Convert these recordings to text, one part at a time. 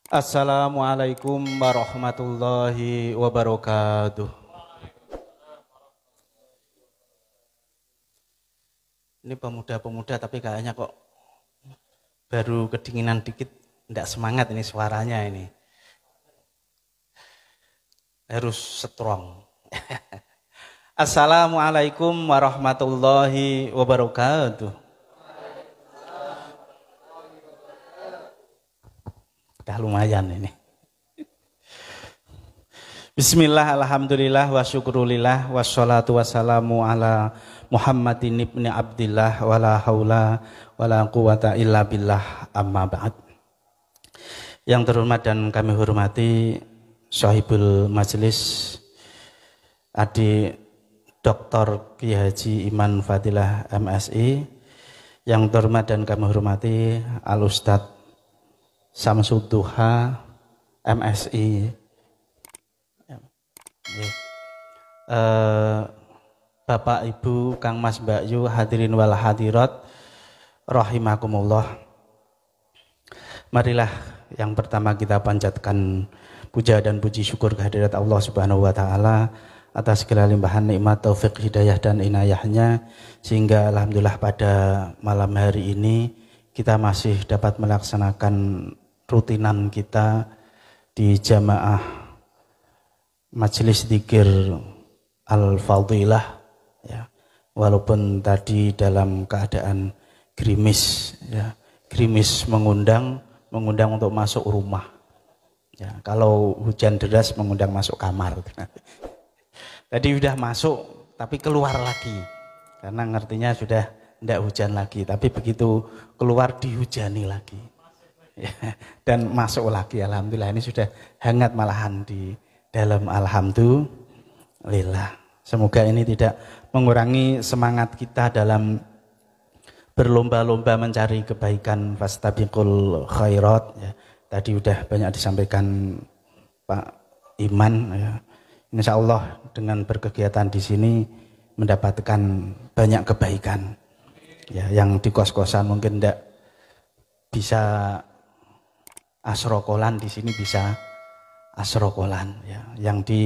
Assalamualaikum warahmatullahi wabarakatuh. Ini pemuda-pemuda tapi kayaknya kok baru kedinginan dikit, enggak semangat ini suaranya ini. Harus strong. Assalamualaikum warahmatullahi wabarakatuh. Dah lumayan ini. Bismillah, alhamdulillah, wa syukurulillah, wassalatu wassalamu ala Muhammadin ibni Abdillah, wala haula wala quwata illa billah, amma ba'd. Yang terhormat dan kami hormati Sahibul Majlis Adik Dr. Kiai Haji Iman Fadilah MSI. Yang terhormat dan kami hormati Al-Ustadz Samsudduha MSI. Bapak Ibu Kang Mas Mbak Yu, hadirin wal hadirat rahimakumullah. Marilah yang pertama kita panjatkan puja dan puji syukur kehadirat Allah Subhanahu wa taala atas segala limpahan nikmat, taufik, hidayah dan inayahnya, sehingga alhamdulillah pada malam hari ini kita masih dapat melaksanakan rutinan kita di jamaah majelis dzikir Al-Fadilah, ya, walaupun tadi dalam keadaan gerimis, ya, gerimis mengundang untuk masuk rumah, ya, kalau hujan deras mengundang masuk kamar. Tadi sudah masuk tapi keluar lagi karena ngertinya sudah tidak hujan lagi, tapi begitu keluar dihujani lagi, ya, dan masuk lagi. Alhamdulillah ini sudah hangat malahan di dalam. Alhamdulillah. Semoga ini tidak mengurangi semangat kita dalam berlomba-lomba mencari kebaikan, fastabiqul khairat, ya. Tadi sudah banyak disampaikan Pak Iman, ya. Insya Allah dengan berkegiatan di sini mendapatkan banyak kebaikan, ya. Yang di kos-kosan mungkin tidak bisa asrokolan, di sini bisa asrokolan, ya. Yang di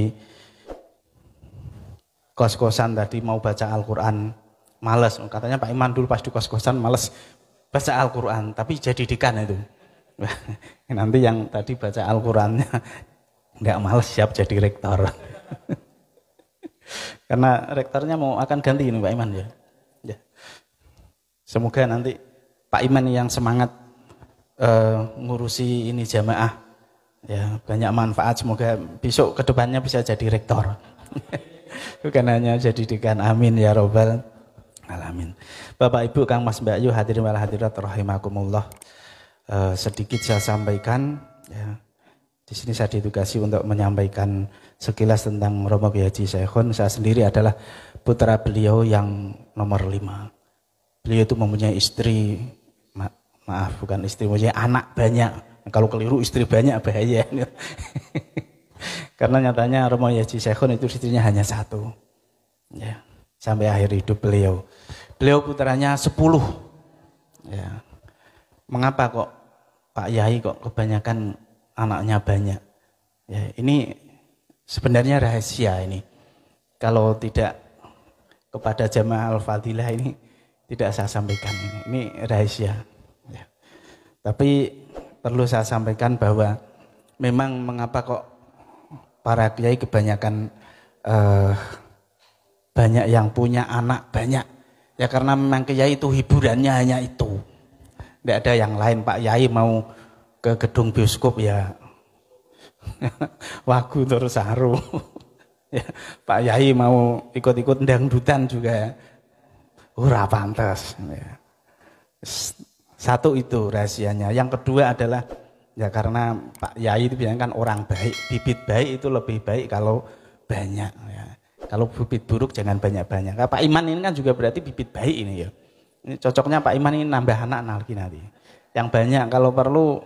kos-kosan tadi mau baca Al-Quran males, katanya Pak Iman dulu pas di kos-kosan males baca Al-Quran, tapi jadi dekan itu. Nanti yang tadi baca Al-Qurannya nggak males, siap jadi rektor. Karena rektornya mau akan ganti ini Pak Iman, ya. Ya. Semoga nanti Pak Iman yang semangat ngurusi ini jamaah, ya, banyak manfaat. Semoga besok kedepannya bisa jadi rektor. Bukan hanya jadi dekan, amin ya robbal alamin. Bapak Ibu Kang Mas Mbak Yu, hadirin wal hadirat rahimakumullah. Sedikit saya sampaikan, ya. Di sini saya ditugasi untuk menyampaikan sekilas tentang Romo Kiai Haji Syekhun. Saya sendiri adalah putra beliau yang nomor 5. Beliau itu mempunyai istri, maaf bukan istri, mempunyai anak banyak. Kalau keliru istri banyak bahaya. Karena nyatanya Romo Haji Syekhun itu istrinya hanya 1, ya, sampai akhir hidup beliau. Beliau putranya 10, ya. Mengapa kok Pak Yai kok kebanyakan anaknya banyak? Ya, ini sebenarnya rahasia ini. Kalau tidak kepada jamaah Al-Fadilah ini tidak saya sampaikan ini. Ini rahasia, ya. Tapi perlu saya sampaikan bahwa memang mengapa kok para kiai kebanyakan banyak yang punya anak banyak, ya karena memang kiai itu hiburannya hanya itu, tidak ada yang lain. Pak Yai mau ke gedung bioskop ya wagu terus saru, ya, Pak Yai mau ikut-ikut dangdutan juga ora pantas, ya. Satu itu rahasianya. Yang kedua adalah ya karena Pak Yai itu biasanya kan orang baik, bibit baik itu lebih baik kalau banyak, ya. Kalau bibit buruk jangan banyak-banyak. Nah, Pak Iman ini kan juga berarti bibit baik ini, ya. Ini cocoknya Pak Iman ini nambah anak nanti. Yang banyak kalau perlu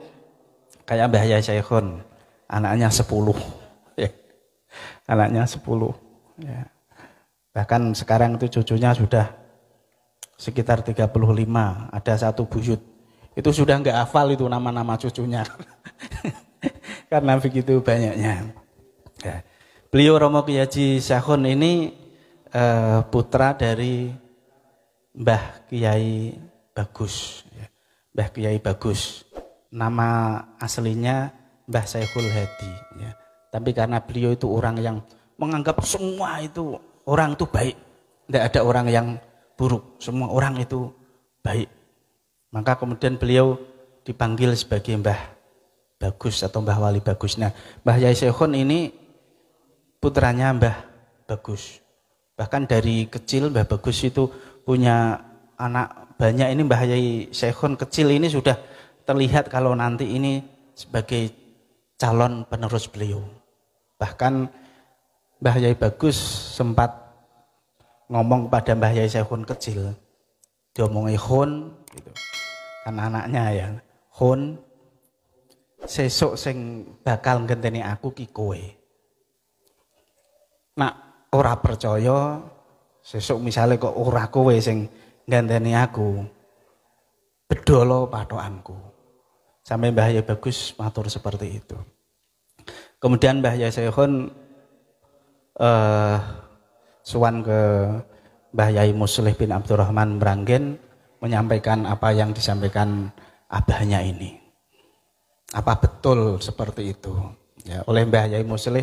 kayak Mbah Yai Syekhun, anaknya 10. Ya. Anaknya 10. Ya. Bahkan sekarang itu cucunya sudah sekitar 35, ada satu buyut. Itu sudah nggak hafal itu nama-nama cucunya. karena begitu banyaknya. Ya. Beliau Romo Kiai Haji Syekhun ini putra dari Mbah Kiai Bagus. Ya. Mbah Kiai Bagus. Nama aslinya Mbah Syekhul Hadi. Ya. Tapi karena beliau itu orang yang menganggap semua itu orang itu baik. Tidak ada orang yang buruk. Semua orang itu baik. Maka kemudian beliau dipanggil sebagai Mbah Bagus atau Mbah Wali Bagus. Nah, Mbah Yai Syekhun ini putranya Mbah Bagus. Bahkan dari kecil Mbah Bagus itu punya anak banyak. Ini Mbah Yai Syekhun kecil ini sudah terlihat kalau nanti ini sebagai calon penerus beliau. Bahkan Mbah Yai Bagus sempat ngomong kepada Mbah Yai Syekhun kecil. Diomongi Hun gitu. Kan anaknya ya. Hun, sesuk sing bakal ngenteni aku ki kowe. Nak ora percaya, sesuk misalnya kok ora kowe sing ngenteni aku, bedolo patokanku. Sampai Mbah Yai Bagus matur seperti itu. Kemudian Mbah Yai Syekhun suwan ke Mbah Yai Muslih bin Abdurrahman Meranggen menyampaikan apa yang disampaikan abahnya ini. Apa betul seperti itu? Ya, oleh Mbah Yai Muslih,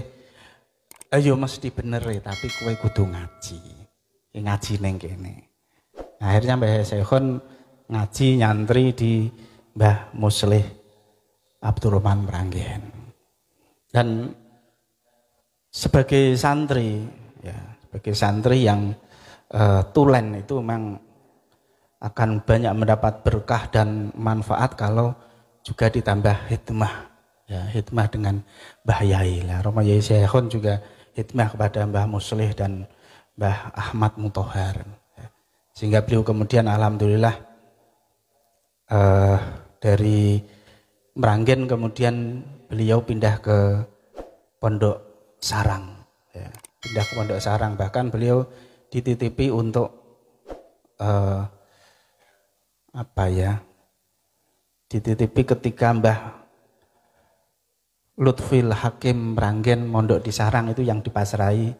ayo mesti bener ya, tapi kowe kudu ngaji. Ngaji neng kene. Nah, akhirnya Mbah Yai Syekhun ngaji nyantri di Mbah Muslih Abdurrahman Meranggen. Dan sebagai santri, ya, sebagai santri yang tulen itu memang akan banyak mendapat berkah dan manfaat kalau juga ditambah hikmah, ya, hikmah dengan Mbah Yai. Romo Yai Syekhun juga hikmah kepada Mbah Muslih dan Mbah Ahmad Muthohar. Ya. Sehingga beliau kemudian alhamdulillah dari Meranggen kemudian beliau pindah ke Pondok Sarang. Ya. Pindah ke Pondok Sarang, bahkan beliau dititipi untuk dititipi ketika Mbah Lutfil Hakim Meranggen mondok di Sarang itu yang dipasrai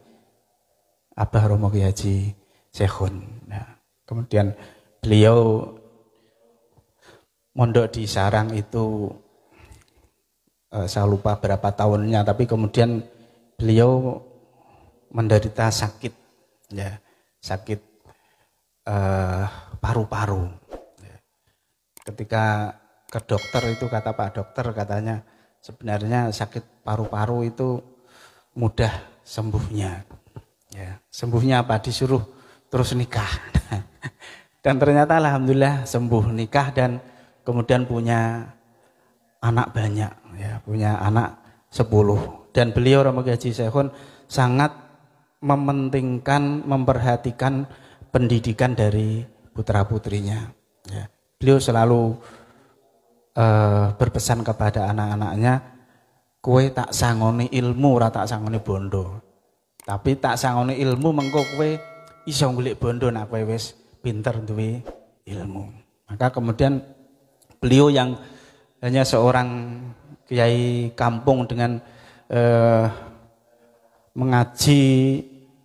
Abah Romo Kiai Haji Syekhun. Nah, kemudian beliau mondok di Sarang itu saya lupa berapa tahunnya, tapi kemudian beliau menderita sakit, ya, sakit paru-paru. Ketika ke dokter itu kata Pak Dokter, katanya sebenarnya sakit paru-paru itu mudah sembuhnya. Ya, sembuhnya apa? Disuruh terus nikah. Dan ternyata alhamdulillah sembuh, nikah dan kemudian punya anak banyak, ya, punya anak 10. Dan beliau Romo Kiai Haji Syekhun sangat mementingkan, memperhatikan pendidikan dari putra-putrinya. Ya. Beliau selalu berpesan kepada anak-anaknya, kowe tak sangoni ilmu, ora tak sangoni bondo. Tapi tak sangoni ilmu mengko kowe iso golek bondo nek kowe wis pinter duwe ilmu. Maka kemudian beliau yang hanya seorang kiai kampung dengan mengaji,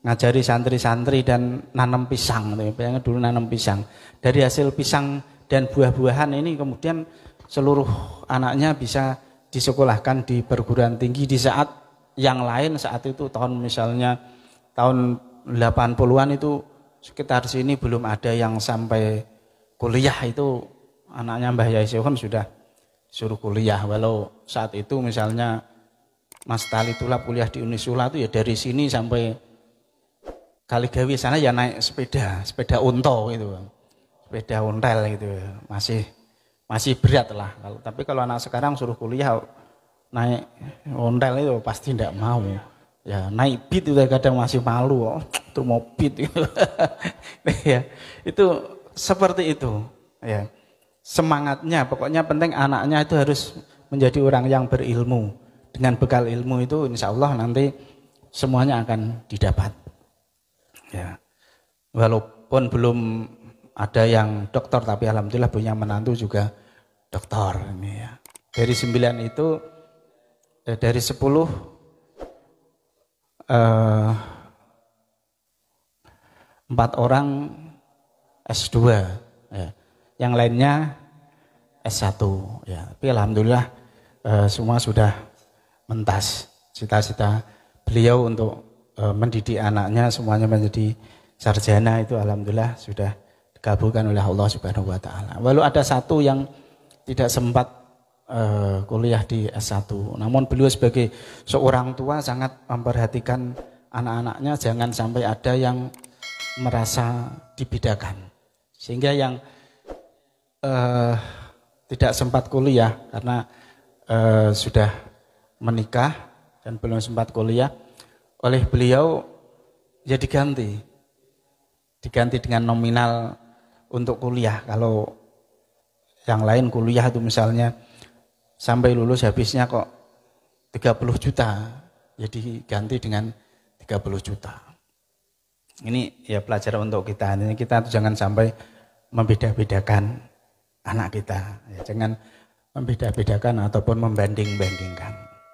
ngajari santri-santri dan nanam pisang. Bayangin dulu nanam pisang. Dari hasil pisang dan buah-buahan ini kemudian seluruh anaknya bisa disekolahkan di perguruan tinggi di saat yang lain saat itu misalnya tahun 80-an itu sekitar sini belum ada yang sampai kuliah, itu anaknya Mbah Yai Syekhun sudah suruh kuliah. Walau saat itu misalnya Mas Tali Tulap kuliah di Unisula itu ya dari sini sampai Kaligawi sana ya naik sepeda unta gitu. Sepeda ontel gitu, masih berat lah. Tapi kalau anak sekarang suruh kuliah naik ontel itu pasti tidak mau. Ya naik beat itu kadang masih malu, tuh mau beat gitu. Ya, itu seperti itu. Ya, semangatnya, pokoknya penting anaknya itu harus menjadi orang yang berilmu. Dengan bekal ilmu itu, insya Allah nanti semuanya akan didapat. Ya, walaupun belum ada yang dokter, tapi alhamdulillah punya menantu juga dokter ini ya. Dari 9 itu dari 10 4 orang S2 ya. Yang lainnya S1 ya. Tapi alhamdulillah semua sudah mentas. Cita-cita beliau untuk mendidik anaknya semuanya menjadi sarjana itu alhamdulillah sudah dikabulkan oleh Allah Subhanahu wa taala. Walau ada satu yang tidak sempat kuliah di S1. Namun beliau sebagai seorang tua sangat memperhatikan anak-anaknya jangan sampai ada yang merasa dibedakan. Sehingga yang tidak sempat kuliah karena sudah menikah dan belum sempat kuliah, oleh beliau ya diganti dengan nominal untuk kuliah. Kalau yang lain kuliah itu misalnya sampai lulus habisnya kok 30 juta, jadi ganti dengan 30 juta. Ini ya pelajaran untuk kita. Ini kita jangan sampai membeda-bedakan anak kita. Ya, jangan membeda-bedakan ataupun membanding-bandingkan.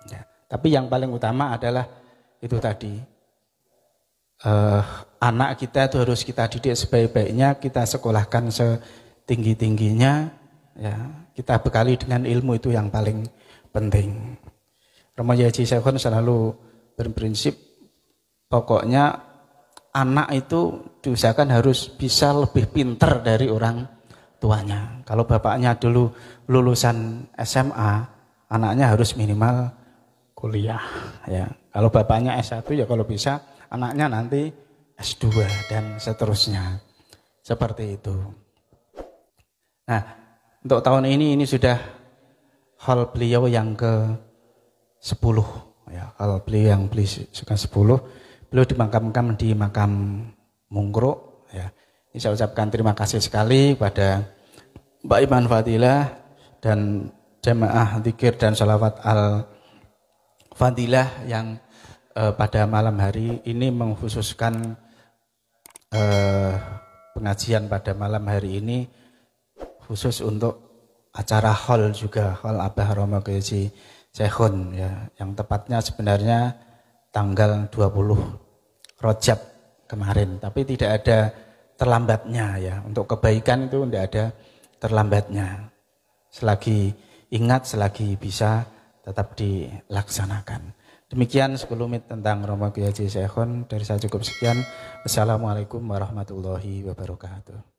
Ya. Tapi yang paling utama adalah itu tadi. Anak kita itu harus kita didik sebaik-baiknya, kita sekolahkan setinggi-tingginya, ya, kita bekali dengan ilmu itu yang paling penting. Romo Haji Syekhon selalu berprinsip pokoknya anak itu diusahakan harus bisa lebih pinter dari orang tuanya. Kalau bapaknya dulu lulusan SMA, anaknya harus minimal kuliah. Ya. Kalau bapaknya S1 ya kalau bisa anaknya nanti S2 dan seterusnya. Seperti itu. Nah, untuk tahun ini sudah hal beliau yang ke-10. Ya, hal beliau yang ke-10. Beliau dimakamkan di makam Mungkro. Ya. Ini saya ucapkan terima kasih sekali kepada Mbak Iman Fadilah dan jamaah zikir dan sholawat al-Fadilah yang pada malam hari ini mengkhususkan pengajian pada malam hari ini khusus untuk acara hall juga, hall Abah Romo Haji Syekhon ya, yang tepatnya sebenarnya tanggal 20 Rajab kemarin, tapi tidak ada terlambatnya ya. Untuk kebaikan itu tidak ada terlambatnya. Selagi ingat, selagi bisa tetap dilaksanakan. Demikian sekelumit tentang Romo Haji Syekhon dari saya cukup sekian. Wassalamualaikum warahmatullahi wabarakatuh.